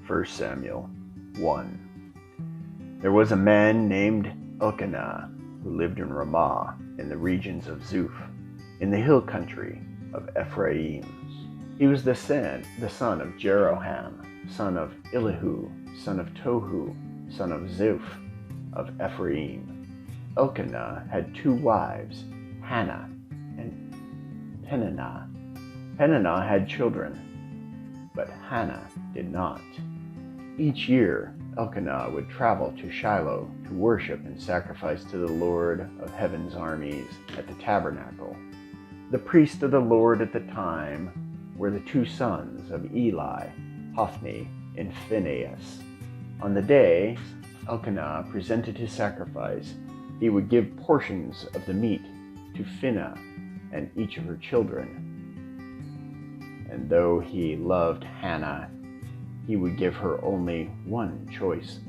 1 Samuel 1. There was a man named Elkanah who lived in Ramah in the regions of Zuph, in the hill country of Ephraim. He was the son of Jeroham, son of Elihu, son of Tohu, son of Zuph of Ephraim. Elkanah had two wives, Hannah and Peninnah. Peninnah had children, but Hannah did not. Each year, Elkanah would travel to Shiloh to worship and sacrifice to the Lord of heaven's armies at the tabernacle. The priests of the Lord at the time were the two sons of Eli, Hophni and Phinehas. On the day Elkanah presented his sacrifice, he would give portions of the meat to Phinehah and each of her children. And though he loved Hannah, he would give her only one choice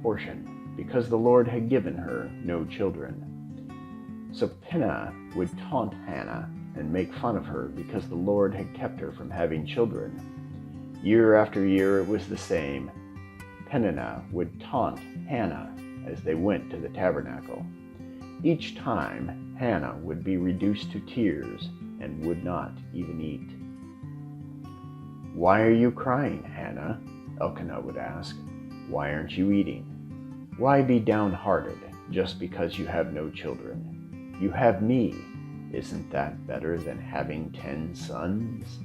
portion, because the Lord had given her no children. So Peninnah would taunt Hannah and make fun of her because the Lord had kept her from having children. Year after year it was the same. Peninnah would taunt Hannah as they went to the tabernacle. Each time, Hannah would be reduced to tears and would not even eat. "Why are you crying, Hannah?" Elkanah would ask. "Why aren't you eating? Why be downhearted just because you have no children? You have me. Isn't that better than having 10 sons?"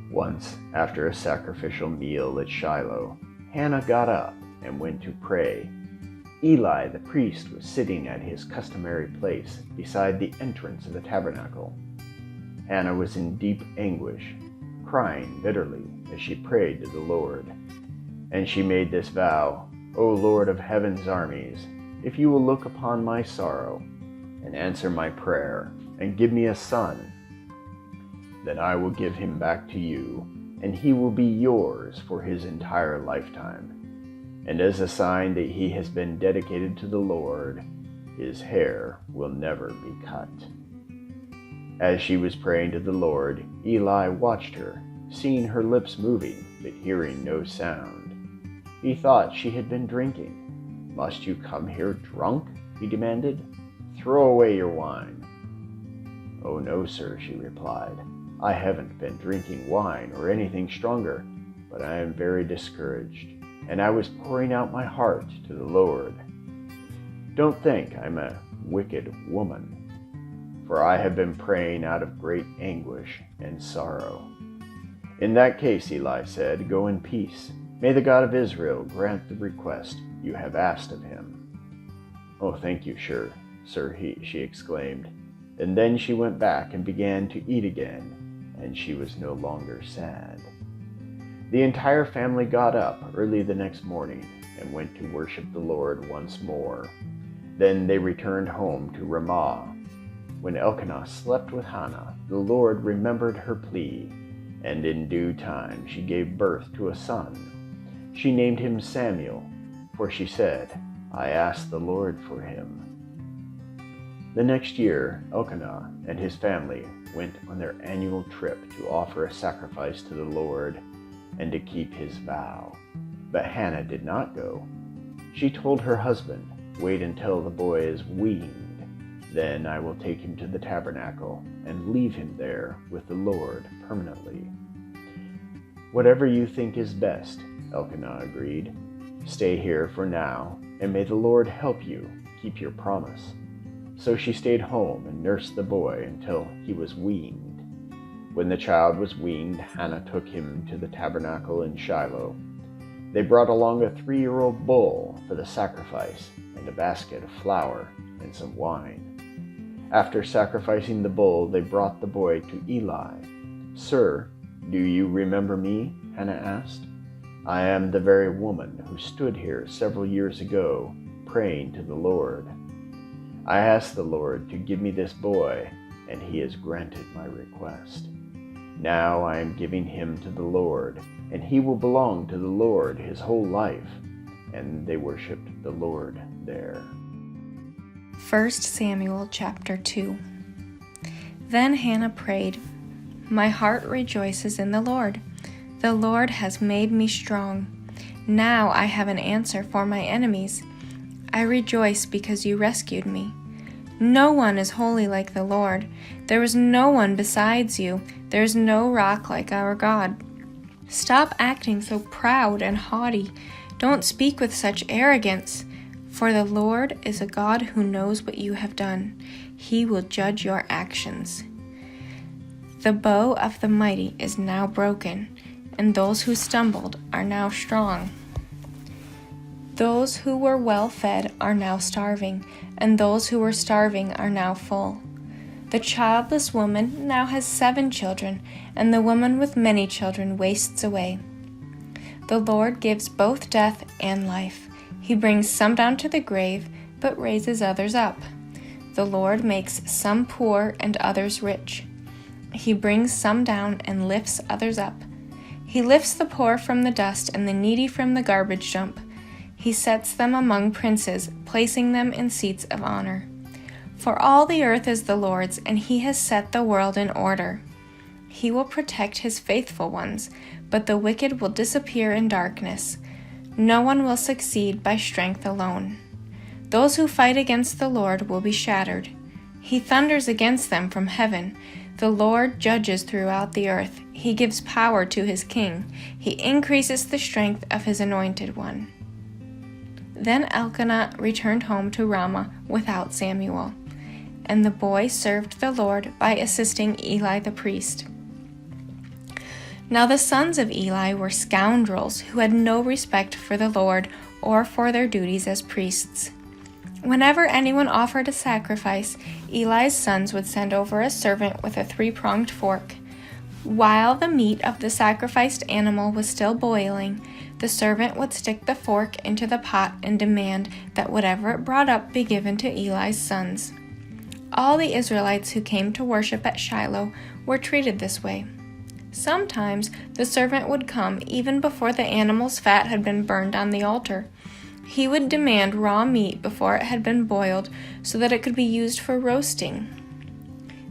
Once, after a sacrificial meal at Shiloh, Hannah got up and went to pray. Eli the priest was sitting at his customary place beside the entrance of the tabernacle. Hannah was in deep anguish, crying bitterly as she prayed to the Lord. And she made this vow, "O Lord of heaven's armies, if you will look upon my sorrow and answer my prayer and give me a son, then I will give him back to you, and he will be yours for his entire lifetime. And as a sign that he has been dedicated to the Lord, his hair will never be cut." As she was praying to the Lord, Eli watched her, seeing her lips moving, but hearing no sound. He thought she had been drinking. "Must you come here drunk?" he demanded. "Throw away your wine." "Oh no, sir," she replied. "I haven't been drinking wine or anything stronger, but I am very discouraged, and I was pouring out my heart to the Lord. Don't think I'm a wicked woman, for I have been praying out of great anguish and sorrow." "In that case," Eli said, "go in peace. May the God of Israel grant the request you have asked of him." "Oh, thank you, sir," she exclaimed. And then she went back and began to eat again, and she was no longer sad. The entire family got up early the next morning and went to worship the Lord once more. Then they returned home to Ramah. When Elkanah slept with Hannah, the Lord remembered her plea, and in due time she gave birth to a son. She named him Samuel, for she said, "I asked the Lord for him." The next year, Elkanah and his family went on their annual trip to offer a sacrifice to the Lord and to keep his vow. But Hannah did not go. She told her husband, "Wait until the boy is weaned. Then I will take him to the tabernacle and leave him there with the Lord permanently." "Whatever you think is best," Elkanah agreed. "Stay here for now, and may the Lord help you keep your promise." So she stayed home and nursed the boy until he was weaned. When the child was weaned, Hannah took him to the tabernacle in Shiloh. They brought along a 3-year-old bull for the sacrifice and a basket of flour and some wine. After sacrificing the bull, they brought the boy to Eli. "Sir, do you remember me?" Hannah asked. "I am the very woman who stood here several years ago praying to the Lord. I asked the Lord to give me this boy, and he has granted my request. Now I am giving him to the Lord, and he will belong to the Lord his whole life." And they worshiped the Lord there. 1 Samuel chapter 2. Then Hannah prayed, "My heart rejoices in the Lord. The Lord has made me strong. Now I have an answer for my enemies. I rejoice because you rescued me. No one is holy like the Lord. There is no one besides you. There is no rock like our God. Stop acting so proud and haughty. Don't speak with such arrogance. For the Lord is a God who knows what you have done. He will judge your actions. The bow of the mighty is now broken, and those who stumbled are now strong. Those who were well fed are now starving, and those who were starving are now full. The childless woman now has 7 children, and the woman with many children wastes away. The Lord gives both death and life. He brings some down to the grave, but raises others up. The Lord makes some poor and others rich. He brings some down and lifts others up. He lifts the poor from the dust and the needy from the garbage dump. He sets them among princes, placing them in seats of honor. For all the earth is the Lord's, and he has set the world in order. He will protect his faithful ones, but the wicked will disappear in darkness. No one will succeed by strength alone. Those who fight against the Lord will be shattered. He thunders against them from heaven. The Lord judges throughout the earth. He gives power to his king. He increases the strength of his anointed one. Then Elkanah returned home to Ramah without Samuel, and the boy served the Lord by assisting Eli the priest. Now the sons of Eli were scoundrels who had no respect for the Lord or for their duties as priests. Whenever anyone offered a sacrifice, Eli's sons would send over a servant with a 3-pronged fork. While the meat of the sacrificed animal was still boiling, the servant would stick the fork into the pot and demand that whatever it brought up be given to Eli's sons. All the Israelites who came to worship at Shiloh were treated this way. Sometimes the servant would come even before the animal's fat had been burned on the altar. He would demand raw meat before it had been boiled so that it could be used for roasting.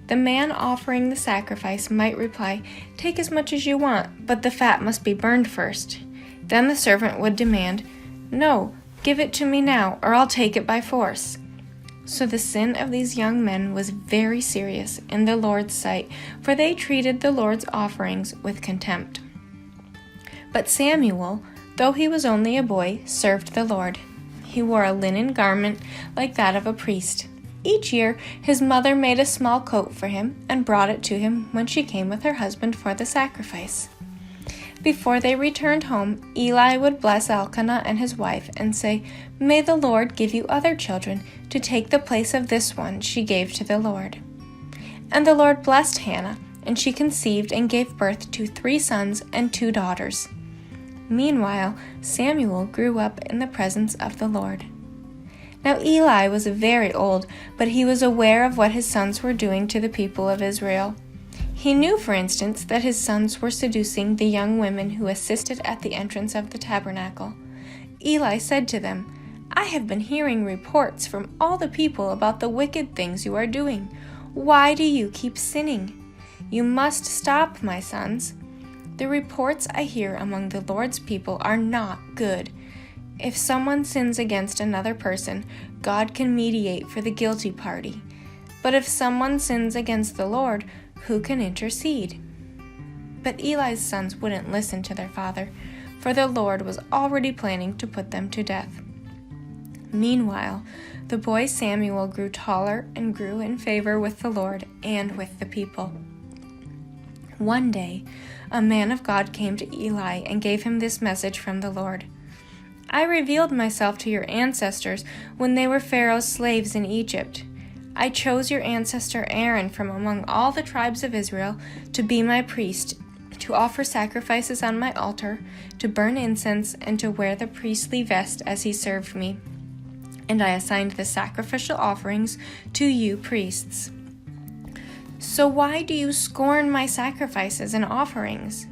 The man offering the sacrifice might reply, "Take as much as you want, but the fat must be burned first." Then the servant would demand, "No, give it to me now, or I'll take it by force." So the sin of these young men was very serious in the Lord's sight, for they treated the Lord's offerings with contempt. But Samuel, though he was only a boy, served the Lord. He wore a linen garment like that of a priest. Each year his mother made a small coat for him and brought it to him when she came with her husband for the sacrifice. Before they returned home, Eli would bless Elkanah and his wife and say, "May the Lord give you other children to take the place of this one she gave to the Lord." And the Lord blessed Hannah, and she conceived and gave birth to 3 sons and 2 daughters. Meanwhile, Samuel grew up in the presence of the Lord. Now Eli was very old, but he was aware of what his sons were doing to the people of Israel. He knew, for instance, that his sons were seducing the young women who assisted at the entrance of the tabernacle. Eli said to them, "I have been hearing reports from all the people about the wicked things you are doing. Why do you keep sinning? You must stop, my sons. The reports I hear among the Lord's people are not good. If someone sins against another person, God can mediate for the guilty party. But if someone sins against the Lord, who can intercede?" But Eli's sons wouldn't listen to their father, for the Lord was already planning to put them to death. Meanwhile, the boy Samuel grew taller and grew in favor with the Lord and with the people. One day, a man of God came to Eli and gave him this message from the Lord. "I revealed myself to your ancestors when they were Pharaoh's slaves in Egypt. I chose your ancestor Aaron from among all the tribes of Israel to be my priest, to offer sacrifices on my altar, to burn incense, and to wear the priestly vest as he served me. And I assigned the sacrificial offerings to you priests. So why do you scorn my sacrifices and offerings?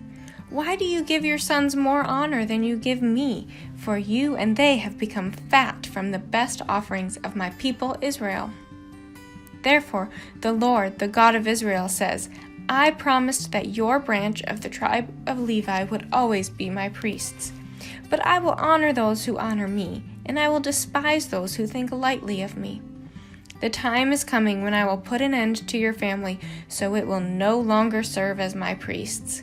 Why do you give your sons more honor than you give me? For you and they have become fat from the best offerings of my people Israel. Therefore, the Lord, the God of Israel, says, I promised that your branch of the tribe of Levi would always be my priests. But I will honor those who honor me, and I will despise those who think lightly of me. The time is coming when I will put an end to your family, so it will no longer serve as my priests.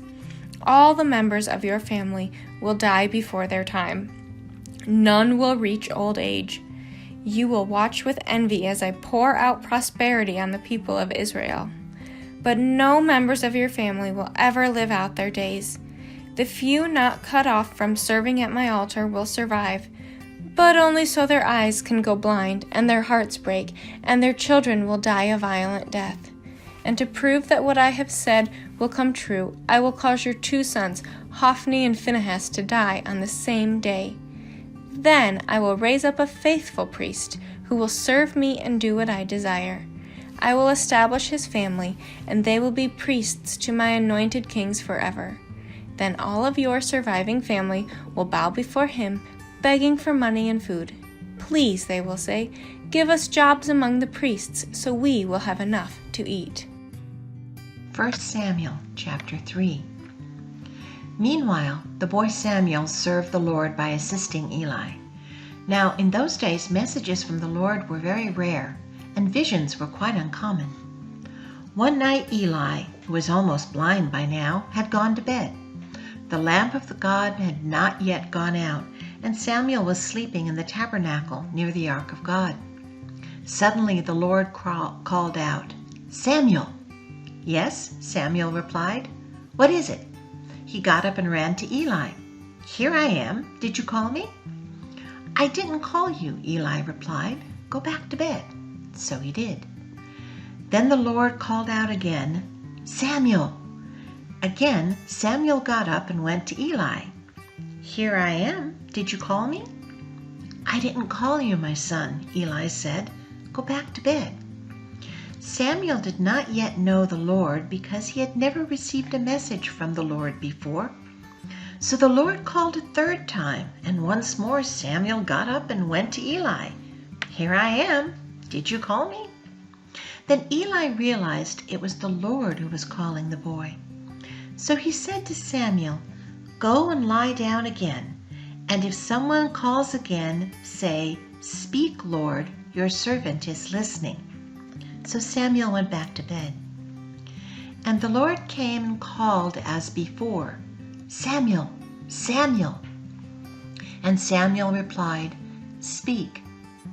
All the members of your family will die before their time. None will reach old age. You will watch with envy as I pour out prosperity on the people of Israel. But no members of your family will ever live out their days. The few not cut off from serving at my altar will survive, but only so their eyes can go blind and their hearts break, and their children will die a violent death. And to prove that what I have said will come true, I will cause your 2 sons, Hophni and Phinehas, to die on the same day. Then I will raise up a faithful priest who will serve me and do what I desire. I will establish his family, and they will be priests to my anointed kings forever. Then all of your surviving family will bow before him, begging for money and food. Please, they will say, give us jobs among the priests so we will have enough to eat. 1 Samuel chapter 3. Meanwhile, the boy Samuel served the Lord by assisting Eli. Now, in those days, messages from the Lord were very rare, and visions were quite uncommon. One night, Eli, who was almost blind by now, had gone to bed. The lamp of the God had not yet gone out, and Samuel was sleeping in the tabernacle near the ark of God. Suddenly the Lord called out, "Samuel!" "Yes," Samuel replied. "What is it?" He got up and ran to Eli. "Here I am. Did you call me?" "I didn't call you," Eli replied. "Go back to bed." So he did. Then the Lord called out again, "Samuel!" Again, Samuel got up and went to Eli. "Here I am. Did you call me?" "I didn't call you, my son," Eli said. "Go back to bed." Samuel did not yet know the Lord because he had never received a message from the Lord before. So the Lord called a 3rd time, and once more Samuel got up and went to Eli. "Here I am. Did you call me?" Then Eli realized it was the Lord who was calling the boy. So he said to Samuel, "Go and lie down again, and if someone calls again, say, 'Speak, Lord, your servant is listening.'" So Samuel went back to bed. And the Lord came and called as before, "Samuel, Samuel." And Samuel replied, "Speak,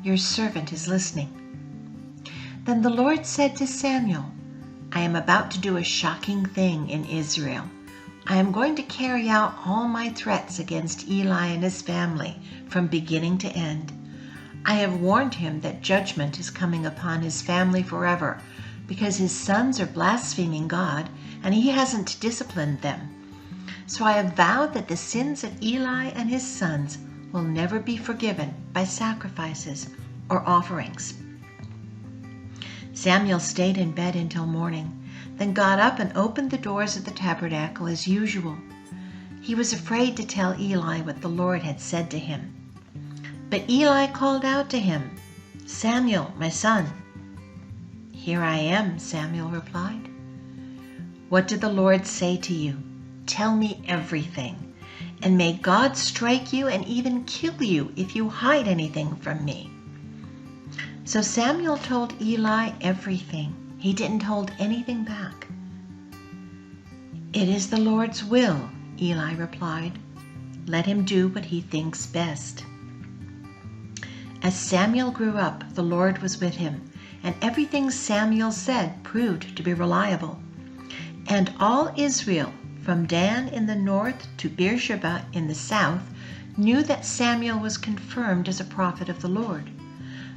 your servant is listening." Then the Lord said to Samuel, "I am about to do a shocking thing in Israel. I am going to carry out all my threats against Eli and his family from beginning to end. I have warned him that judgment is coming upon his family forever because his sons are blaspheming God and he hasn't disciplined them. So I have vowed that the sins of Eli and his sons will never be forgiven by sacrifices or offerings." Samuel stayed in bed until morning, then got up and opened the doors of the tabernacle as usual. He was afraid to tell Eli what the Lord had said to him. But Eli called out to him, "Samuel, my son." "Here I am," Samuel replied. "What did the Lord say to you? Tell me everything, and may God strike you and even kill you if you hide anything from me." So Samuel told Eli everything. He didn't hold anything back. "It is the Lord's will," Eli replied. "Let him do what he thinks best." As Samuel grew up, the Lord was with him, and everything Samuel said proved to be reliable. And all Israel, from Dan in the north to Beersheba in the south, knew that Samuel was confirmed as a prophet of the Lord.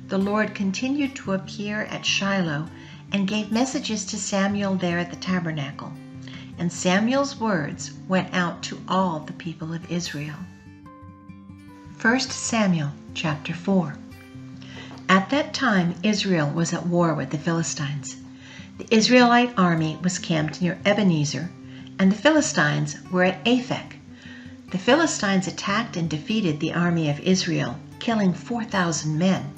The Lord continued to appear at Shiloh and gave messages to Samuel there at the tabernacle. And Samuel's words went out to all the people of Israel. 1 Samuel chapter 4. At that time, Israel was at war with the Philistines. The Israelite army was camped near Ebenezer, and the Philistines were at Aphek. The Philistines attacked and defeated the army of Israel, killing 4,000 men.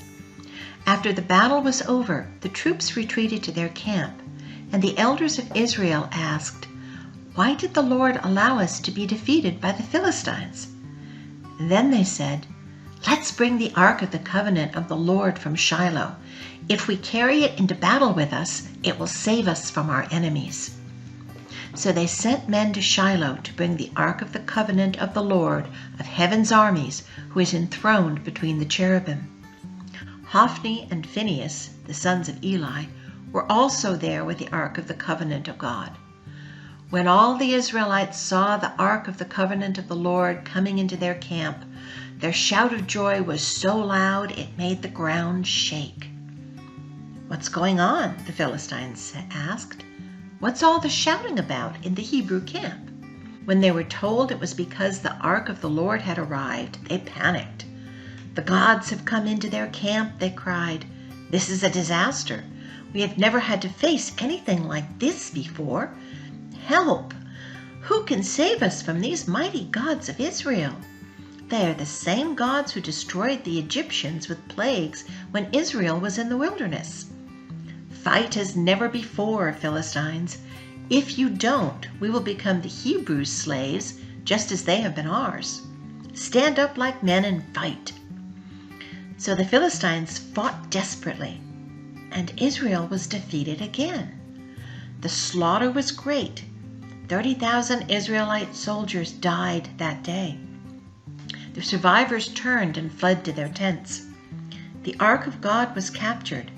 After the battle was over, the troops retreated to their camp, And the elders of Israel asked, "Why did the Lord allow us to be defeated by the Philistines?" Then they said, "Let's bring the ark of the covenant of the Lord from Shiloh. If we carry it into battle with us, it will save us from our enemies." So they sent men to Shiloh to bring the ark of the covenant of the Lord of heaven's armies, who is enthroned between the cherubim. Hophni and Phinehas, the sons of Eli, were also there with the ark of the covenant of God. When all the Israelites saw the ark of the covenant of the Lord coming into their camp, their shout of joy was so loud it made the ground shake. "What's going on?" the Philistines asked. "What's all the shouting about in the Hebrew camp?" When they were told it was because the ark of the Lord had arrived, they panicked. "The gods have come into their camp," they cried. "This is a disaster. We have never had to face anything like this before. Help! Who can save us from these mighty gods of Israel? They are the same gods who destroyed the Egyptians with plagues when Israel was in the wilderness. Fight as never before, Philistines. If you don't, we will become the Hebrews' slaves, just as they have been ours. Stand up like men and fight." So the Philistines fought desperately, and Israel was defeated again. The slaughter was great. 30,000 Israelite soldiers died that day. The survivors turned and fled to their tents. The ark of God was captured,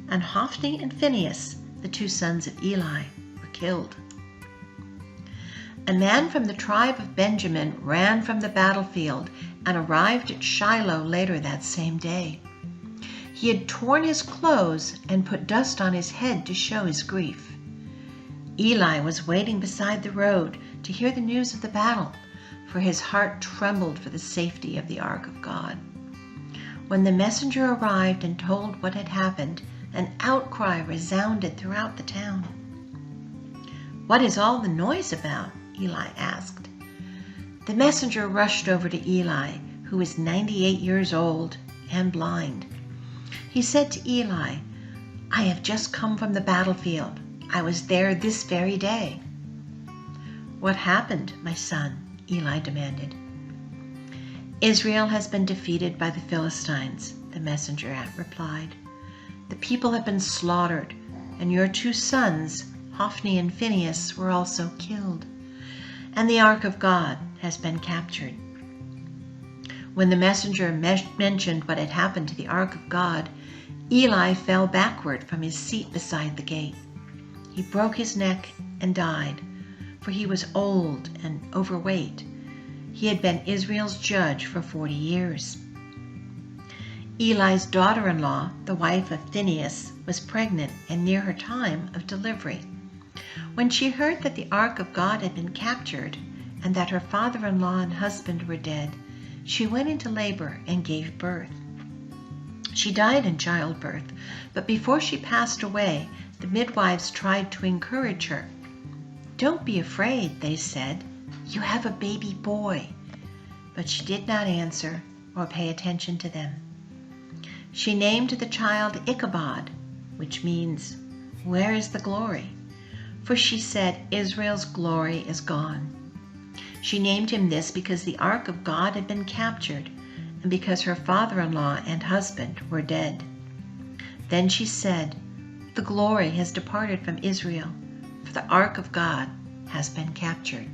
and Hophni and Phinehas, the two sons of Eli, were killed. A man from the tribe of Benjamin ran from the battlefield and arrived at Shiloh later that same day. He had torn his clothes and put dust on his head to show his grief. Eli was waiting beside the road to hear the news of the battle, for his heart trembled for the safety of the ark of God. When the messenger arrived and told what had happened, an outcry resounded throughout the town. "What is all the noise about?" Eli asked. The messenger rushed over to Eli, who was 98 years old and blind. He said to Eli, "I have just come from the battlefield. I was there this very day." "What happened, my son?" Eli demanded. "Israel has been defeated by the Philistines," the messenger replied. "The people have been slaughtered, and your two sons, Hophni and Phinehas, were also killed. And the ark of God has been captured." When the messenger mentioned what had happened to the ark of God, Eli fell backward from his seat beside the gate. He broke his neck and died, for he was old and overweight. He had been Israel's judge for 40 years. Eli's daughter-in-law, the wife of Phinehas, was pregnant and near her time of delivery. When she heard that the ark of God had been captured and that her father-in-law and husband were dead, she went into labor and gave birth. She died in childbirth, but before she passed away, the midwives tried to encourage her. "Don't be afraid," they said. "You have a baby boy." But she did not answer or pay attention to them. She named the child Ichabod, which means, "Where is the glory?" For she said, "Israel's glory is gone." She named him this because the ark of God had been captured and because her father-in-law and husband were dead. Then she said, "The glory has departed from Israel, for the ark of God has been captured."